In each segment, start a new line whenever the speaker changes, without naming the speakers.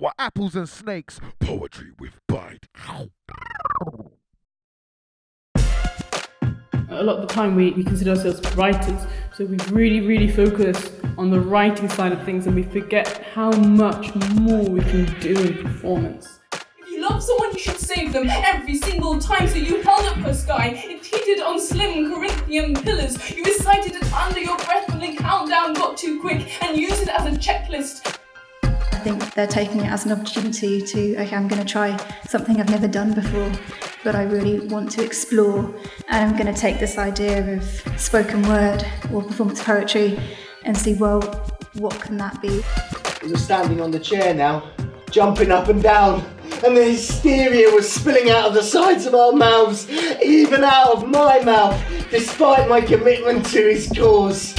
our apples and snakes, poetry with bite.
A lot of the time we consider ourselves writers, so we really focus on the writing side of things and we forget how much more we can do in performance.
If you love someone, you should save them every single time. So you held up her sky, it teetered on slim Corinthian pillars. You recited it under your breath when the countdown got too quick and used it as a checklist.
I think they're taking it as an opportunity to, okay, I'm going to try something I've never done before, but I really want to explore. And I'm going to take this idea of spoken word or performance poetry and see, well, what can that be?
We were standing on the chair now, jumping up and down, and the hysteria was spilling out of the sides of our mouths, even out of my mouth, despite my commitment to his cause.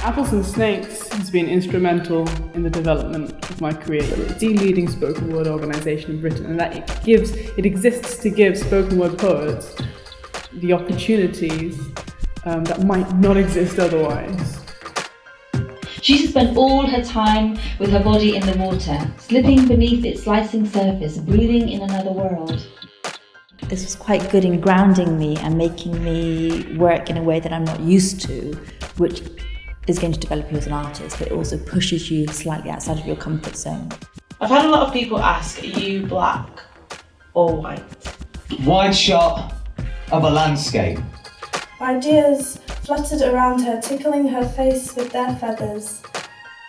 Apples and Snakes has been instrumental in the development of my career. It's the leading spoken word organisation in Britain, and that it exists to give spoken word poets the opportunities that might not exist otherwise.
She used to spend all her time with her body in the water, slipping beneath its slicing surface, breathing in another world.
This was quite good in grounding me and making me work in a way that I'm not used to, which is going to develop you as an artist, but it also pushes you slightly outside of your comfort zone.
I've had a lot of people ask, are you black or white?
Wide shot of a landscape.
Ideas fluttered around her, tickling her face with their feathers.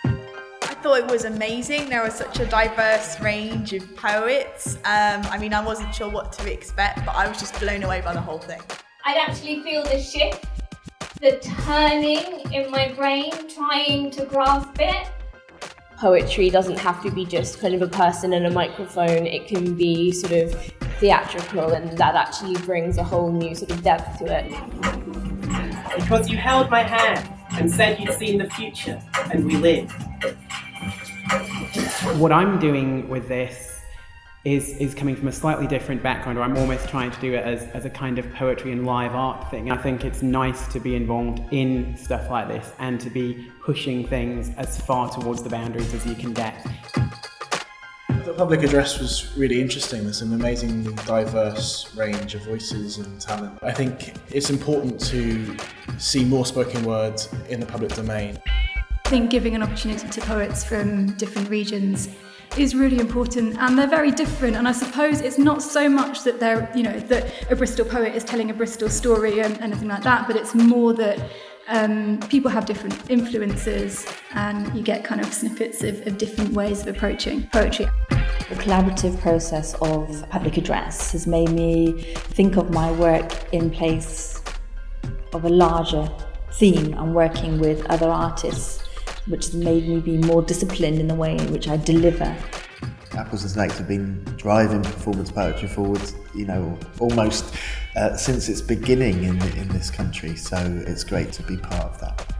I thought it was amazing. There was such a diverse range of poets. I wasn't sure what to expect, but I was just blown away by the whole thing.
I'd actually feel the shift, the turning in my brain, trying to grasp it.
Poetry doesn't have to be just kind of a person and a microphone. It can be sort of theatrical, and that actually brings a whole new sort of depth to it.
Because you held my hand and said you'd seen the future, and we lived.
What I'm doing with this is coming from a slightly different background, or I'm almost trying to do it as a kind of poetry and live art thing. I think it's nice to be involved in stuff like this and to be pushing things as far towards the boundaries as you can get.
The public address was really interesting. There's an amazingly diverse range of voices and talent. I think it's important to see more spoken word in the public domain.
I think giving an opportunity to poets from different regions is really important, and they're very different, and I suppose it's not so much that that a Bristol poet is telling a Bristol story and anything like that, but it's more that people have different influences and you get kind of snippets of different ways of approaching poetry.
The collaborative process of public address has made me think of my work in place of a larger theme and working with other artists, which has made me be more disciplined in the way in which I deliver.
Apples and Snakes have been driving performance poetry forward, almost since its beginning in this country, so it's great to be part of that.